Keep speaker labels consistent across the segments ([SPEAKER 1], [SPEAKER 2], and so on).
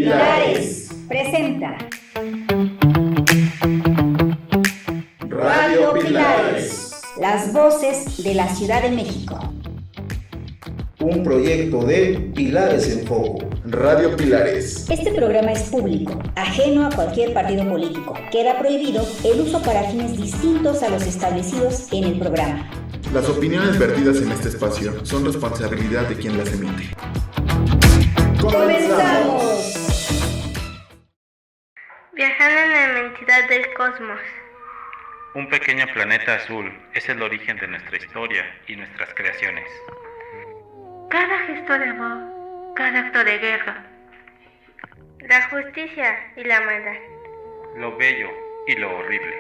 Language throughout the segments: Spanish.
[SPEAKER 1] Pilares presenta Radio Pilares, las voces de la Ciudad de México.
[SPEAKER 2] Un proyecto de Pilares en Foco. Radio Pilares.
[SPEAKER 1] Este programa es público, ajeno a cualquier partido político. Queda prohibido el uso para fines distintos a los establecidos en el programa.
[SPEAKER 3] Las opiniones vertidas en este espacio son responsabilidad de quien las emite.
[SPEAKER 1] ¡Comenzamos!
[SPEAKER 4] Viajando en la inmensidad del cosmos.
[SPEAKER 5] Un pequeño planeta azul es el origen de nuestra historia y nuestras creaciones.
[SPEAKER 4] Cada gesto de amor, cada acto de guerra. La justicia y la maldad.
[SPEAKER 5] Lo bello y lo horrible.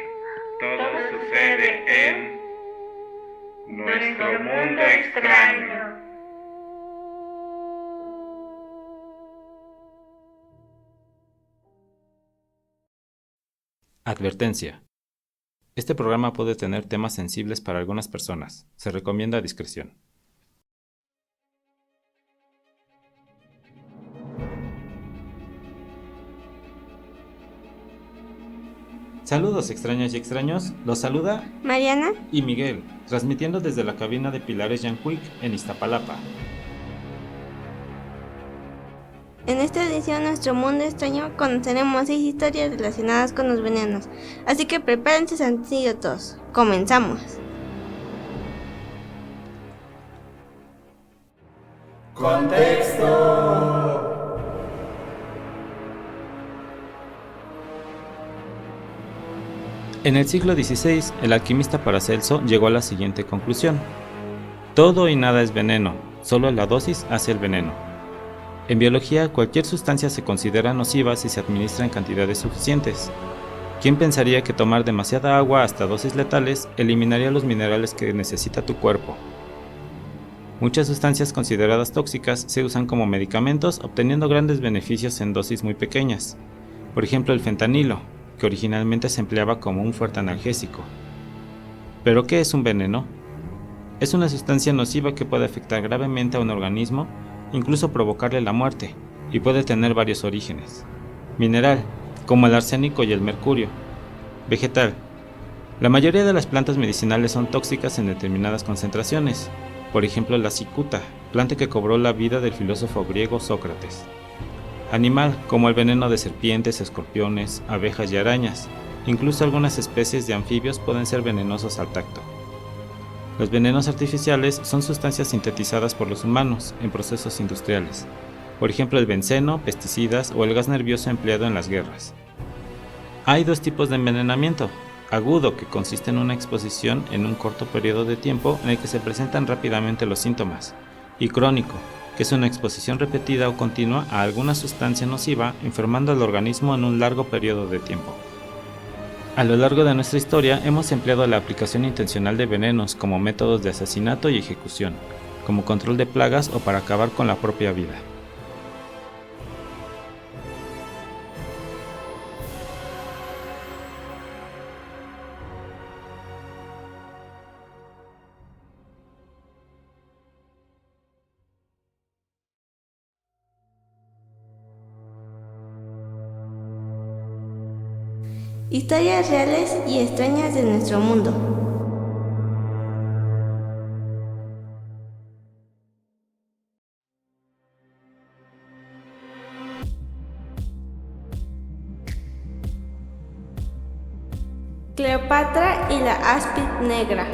[SPEAKER 5] Todo sucede en nuestro mundo extraño.
[SPEAKER 6] Advertencia. Este programa puede tener temas sensibles para algunas personas. Se recomienda discreción. Saludos extrañas y extraños, los saluda
[SPEAKER 4] Mariana
[SPEAKER 6] y Miguel, transmitiendo desde la cabina de Pilares Yanquic en Iztapalapa.
[SPEAKER 4] En esta edición de Nuestro Mundo Extraño conoceremos 6 historias relacionadas con los venenos, así que prepárense sencillo todos. ¡Comenzamos!
[SPEAKER 2] Contexto.
[SPEAKER 6] En el siglo XVI, el alquimista Paracelso llegó a la siguiente conclusión. Todo y nada es veneno, solo la dosis hace el veneno. En biología, cualquier sustancia se considera nociva si se administra en cantidades suficientes. ¿Quién pensaría que tomar demasiada agua hasta dosis letales eliminaría los minerales que necesita tu cuerpo? Muchas sustancias consideradas tóxicas se usan como medicamentos, obteniendo grandes beneficios en dosis muy pequeñas. Por ejemplo, el fentanilo, que originalmente se empleaba como un fuerte analgésico. ¿Pero qué es un veneno? Es una sustancia nociva que puede afectar gravemente a un organismo, incluso provocarle la muerte, y puede tener varios orígenes. Mineral, como el arsénico y el mercurio. Vegetal. La mayoría de las plantas medicinales son tóxicas en determinadas concentraciones, por ejemplo la cicuta, planta que cobró la vida del filósofo griego Sócrates. Animal, como el veneno de serpientes, escorpiones, abejas y arañas. Incluso algunas especies de anfibios pueden ser venenosos al tacto. Los venenos artificiales son sustancias sintetizadas por los humanos en procesos industriales. Por ejemplo, el benceno, pesticidas o el gas nervioso empleado en las guerras. Hay 2 tipos de envenenamiento. Agudo, que consiste en una exposición en un corto periodo de tiempo en el que se presentan rápidamente los síntomas. Y crónico, que es una exposición repetida o continua a alguna sustancia nociva, enfermando al organismo en un largo periodo de tiempo. A lo largo de nuestra historia hemos empleado la aplicación intencional de venenos como métodos de asesinato y ejecución, como control de plagas o para acabar con la propia vida.
[SPEAKER 4] Historias reales y extrañas de nuestro mundo. Cleopatra y la áspid negra.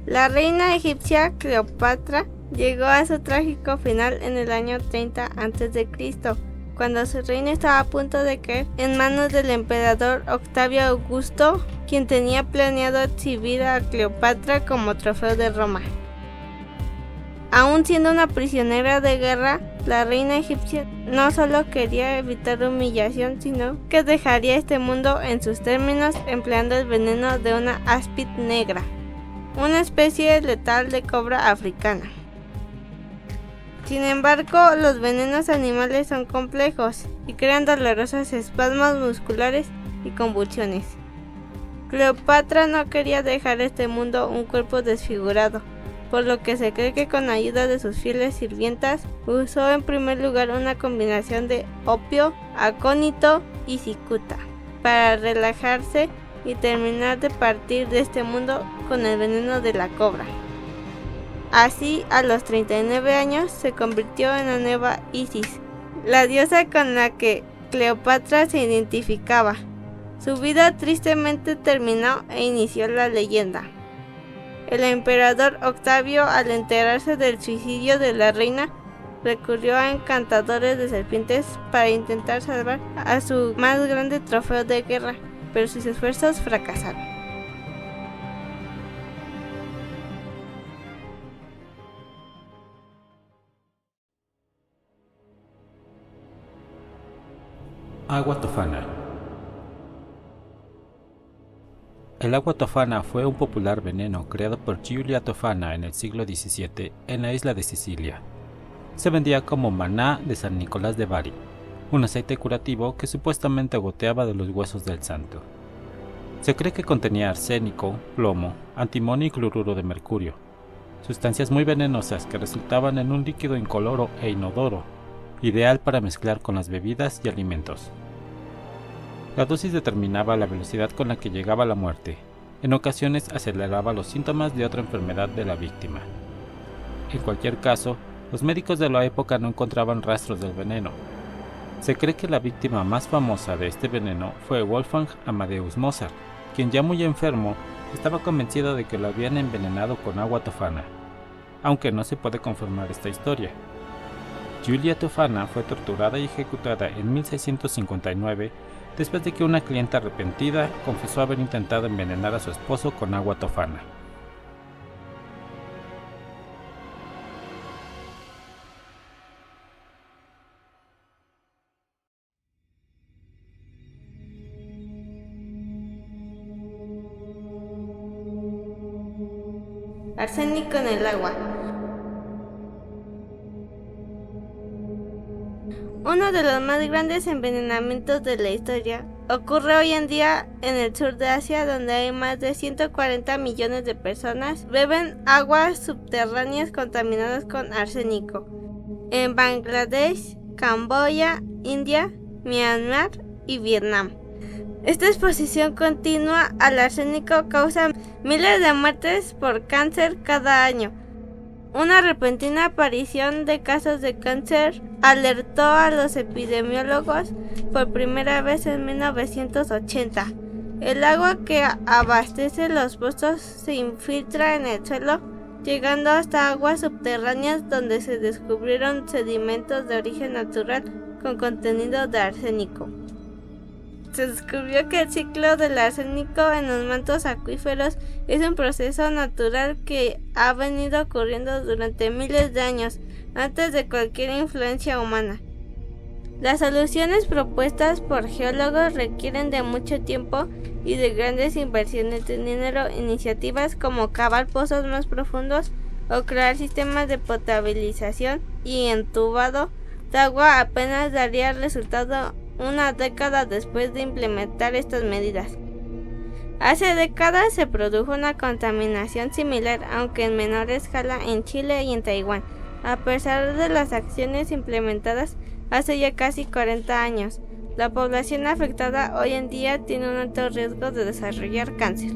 [SPEAKER 4] La reina egipcia Cleopatra llegó a su trágico final en el año 30 a.C., cuando su reino estaba a punto de caer en manos del emperador Octavio Augusto, quien tenía planeado exhibir a Cleopatra como trofeo de Roma. Aún siendo una prisionera de guerra, la reina egipcia no solo quería evitar humillación, sino que dejaría este mundo en sus términos empleando el veneno de una áspid negra, una especie letal de cobra africana. Sin embargo, los venenos animales son complejos y crean dolorosos espasmos musculares y convulsiones. Cleopatra no quería dejar a este mundo un cuerpo desfigurado, por lo que se cree que con ayuda de sus fieles sirvientas usó en primer lugar una combinación de opio, acónito y cicuta para relajarse y terminar de partir de este mundo con el veneno de la cobra. Así, a los 39 años se convirtió en la nueva Isis, la diosa con la que Cleopatra se identificaba. Su vida tristemente terminó e inició la leyenda. El emperador Octavio, al enterarse del suicidio de la reina, recurrió a encantadores de serpientes para intentar salvar a su más grande trofeo de guerra, pero sus esfuerzos fracasaron.
[SPEAKER 6] Agua tofana. El agua tofana fue un popular veneno creado por Giulia Tofana en el siglo XVII en la isla de Sicilia. Se vendía como maná de San Nicolás de Bari, un aceite curativo que supuestamente goteaba de los huesos del santo. Se cree que contenía arsénico, plomo, antimonio y cloruro de mercurio, sustancias muy venenosas que resultaban en un líquido incoloro e inodoro, ideal para mezclar con las bebidas y alimentos. La dosis determinaba la velocidad con la que llegaba la muerte. En ocasiones aceleraba los síntomas de otra enfermedad de la víctima. En cualquier caso, los médicos de la época no encontraban rastros del veneno. Se cree que la víctima más famosa de este veneno fue Wolfgang Amadeus Mozart, quien ya muy enfermo estaba convencido de que lo habían envenenado con agua tofana, aunque no se puede confirmar esta historia. Giulia Tofana fue torturada y ejecutada en 1659 después de que una clienta arrepentida confesó haber intentado envenenar a su esposo con agua tofana.
[SPEAKER 4] Arsénico en el agua. Uno de los más grandes envenenamientos de la historia ocurre hoy en día en el sur de Asia, donde hay más de 140 millones de personas beben aguas subterráneas contaminadas con arsénico. En Bangladesh, Camboya, India, Myanmar y Vietnam. Esta exposición continua al arsénico causa miles de muertes por cáncer cada año. Una repentina aparición de casos de cáncer alertó a los epidemiólogos por primera vez en 1980. El agua que abastece los pozos se infiltra en el suelo, llegando hasta aguas subterráneas donde se descubrieron sedimentos de origen natural con contenido de arsénico. Se descubrió que el ciclo del arsénico en los mantos acuíferos es un proceso natural que ha venido ocurriendo durante miles de años, antes de cualquier influencia humana. Las soluciones propuestas por geólogos requieren de mucho tiempo y de grandes inversiones de dinero. Iniciativas como cavar pozos más profundos o crear sistemas de potabilización y entubado de agua apenas daría resultado una década después de implementar estas medidas. Hace décadas se produjo una contaminación similar, aunque en menor escala, en Chile y en Taiwán. A pesar de las acciones implementadas hace ya casi 40 años, la población afectada hoy en día tiene un alto riesgo de desarrollar cáncer.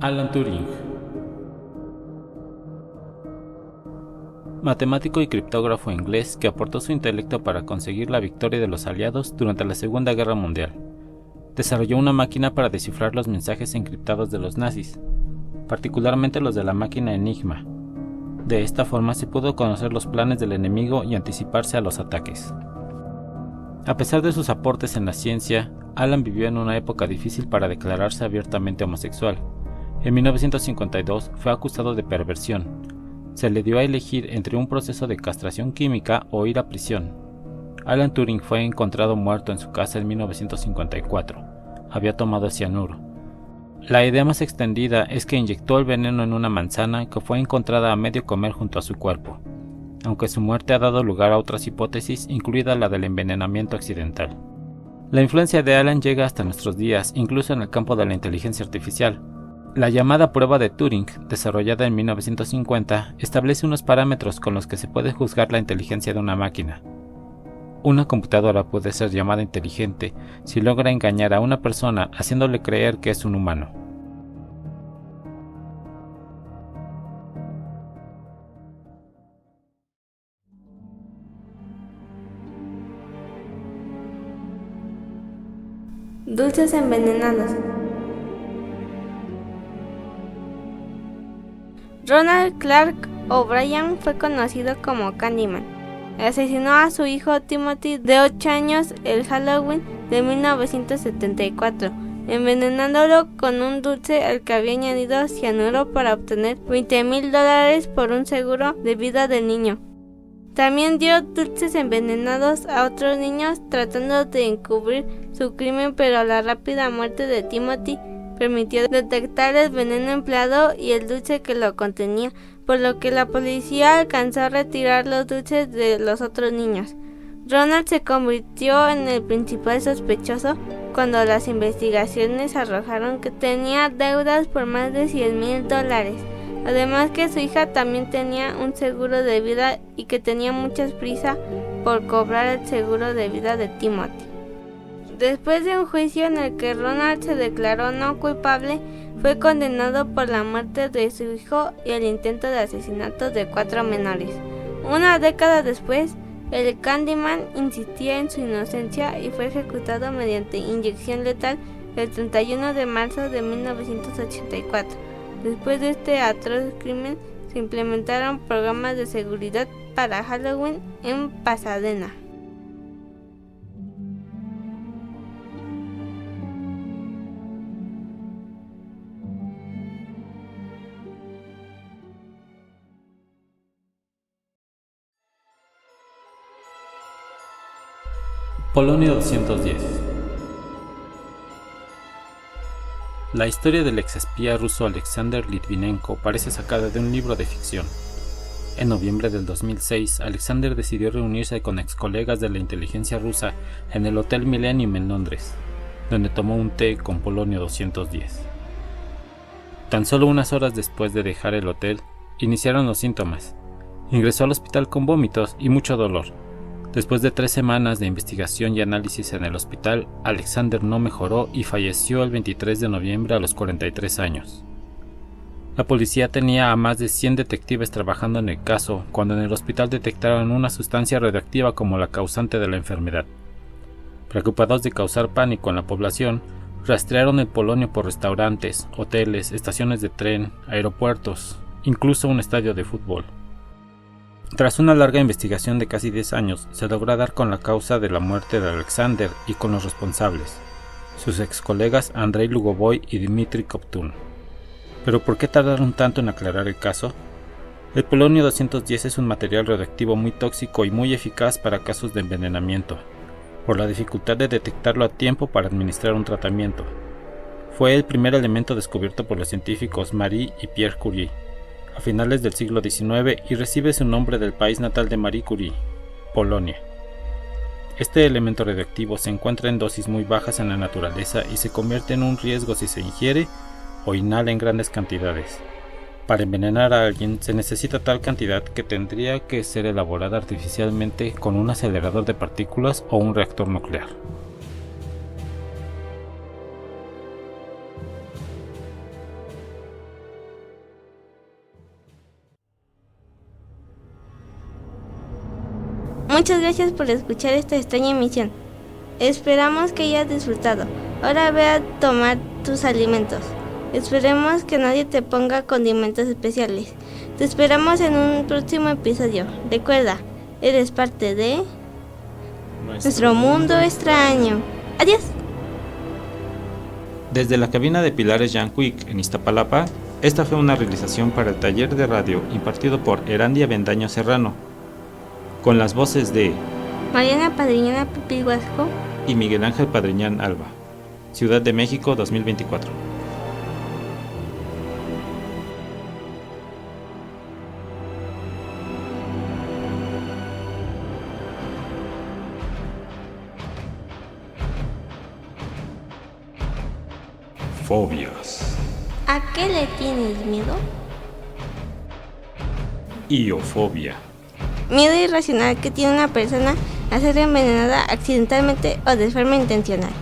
[SPEAKER 6] Alan Turing. Matemático y criptógrafo inglés que aportó su intelecto para conseguir la victoria de los aliados durante la Segunda Guerra Mundial. Desarrolló una máquina para descifrar los mensajes encriptados de los nazis, particularmente los de la máquina Enigma. De esta forma se pudo conocer los planes del enemigo y anticiparse a los ataques. A pesar de sus aportes en la ciencia, Alan vivió en una época difícil para declararse abiertamente homosexual. En 1952 fue acusado de perversión. Se le dio a elegir entre un proceso de castración química o ir a prisión. Alan Turing fue encontrado muerto en su casa en 1954. Había tomado cianuro. La idea más extendida es que inyectó el veneno en una manzana que fue encontrada a medio comer junto a su cuerpo, aunque su muerte ha dado lugar a otras hipótesis, incluida la del envenenamiento accidental. La influencia de Alan llega hasta nuestros días, incluso en el campo de la inteligencia artificial. La llamada prueba de Turing, desarrollada en 1950, establece unos parámetros con los que se puede juzgar la inteligencia de una máquina. Una computadora puede ser llamada inteligente si logra engañar a una persona haciéndole creer que es un humano.
[SPEAKER 4] Dulces envenenados. Ronald Clark O'Brien fue conocido como Candyman. Asesinó a su hijo Timothy de 8 años el Halloween de 1974, envenenándolo con un dulce al que había añadido cianuro para obtener $20,000 por un seguro de vida del niño. También dio dulces envenenados a otros niños tratando de encubrir su crimen, pero la rápida muerte de Timothy permitió detectar el veneno empleado y el dulce que lo contenía, por lo que la policía alcanzó a retirar los dulces de los otros niños. Ronald se convirtió en el principal sospechoso cuando las investigaciones arrojaron que tenía deudas por más de $100,000. Además que su hija también tenía un seguro de vida y que tenía mucha prisa por cobrar el seguro de vida de Timothy. Después de un juicio en el que Ronald se declaró no culpable, fue condenado por la muerte de su hijo y el intento de asesinato de 4 menores. Una década después, el Candyman insistía en su inocencia y fue ejecutado mediante inyección letal el 31 de marzo de 1984. Después de este atroz crimen, se implementaron programas de seguridad para Halloween en Pasadena.
[SPEAKER 6] Polonio 210. La historia del exespía ruso Alexander Litvinenko parece sacada de un libro de ficción. En noviembre del 2006, Alexander decidió reunirse con excolegas de la inteligencia rusa en el Hotel Millennium en Londres, donde tomó un té con Polonio 210. Tan solo unas horas después de dejar el hotel, iniciaron los síntomas. Ingresó al hospital con vómitos y mucho dolor. Después de 3 semanas de investigación y análisis en el hospital, Alexander no mejoró y falleció el 23 de noviembre a los 43 años. La policía tenía a más de 100 detectives trabajando en el caso cuando en el hospital detectaron una sustancia radioactiva como la causante de la enfermedad. Preocupados de causar pánico en la población, rastrearon el polonio por restaurantes, hoteles, estaciones de tren, aeropuertos, incluso un estadio de fútbol. Tras una larga investigación de casi 10 años, se logró dar con la causa de la muerte de Alexander y con los responsables, sus ex colegas Andrei Lugovoy y Dmitry Kovtun. ¿Pero por qué tardaron tanto en aclarar el caso? El polonio 210 es un material radioactivo muy tóxico y muy eficaz para casos de envenenamiento, por la dificultad de detectarlo a tiempo para administrar un tratamiento. Fue el primer elemento descubierto por los científicos Marie y Pierre Curie a finales del siglo XIX y recibe su nombre del país natal de Marie Curie, Polonia. Este elemento radioactivo se encuentra en dosis muy bajas en la naturaleza y se convierte en un riesgo si se ingiere o inhala en grandes cantidades. Para envenenar a alguien se necesita tal cantidad que tendría que ser elaborada artificialmente con un acelerador de partículas o un reactor nuclear.
[SPEAKER 4] Muchas gracias por escuchar esta extraña emisión. Esperamos que hayas disfrutado. Ahora ve a tomar tus alimentos. Esperemos que nadie te ponga condimentos especiales. Te esperamos en un próximo episodio. Recuerda, eres parte de nuestro mundo extraño. Adiós.
[SPEAKER 6] Desde la cabina de Pilares Jan Quick en Iztapalapa, esta fue una realización para el taller de radio impartido por Erandia Bendaño Serrano, con las voces de
[SPEAKER 4] Mariana Padriñana Pipi Huasco
[SPEAKER 6] y Miguel Ángel Padriñán Alba. Ciudad de México 2024.
[SPEAKER 7] Fobias.
[SPEAKER 4] ¿A qué le tienes miedo?
[SPEAKER 7] Iofobia.
[SPEAKER 4] Miedo irracional que tiene una persona a ser envenenada accidentalmente o de forma intencional.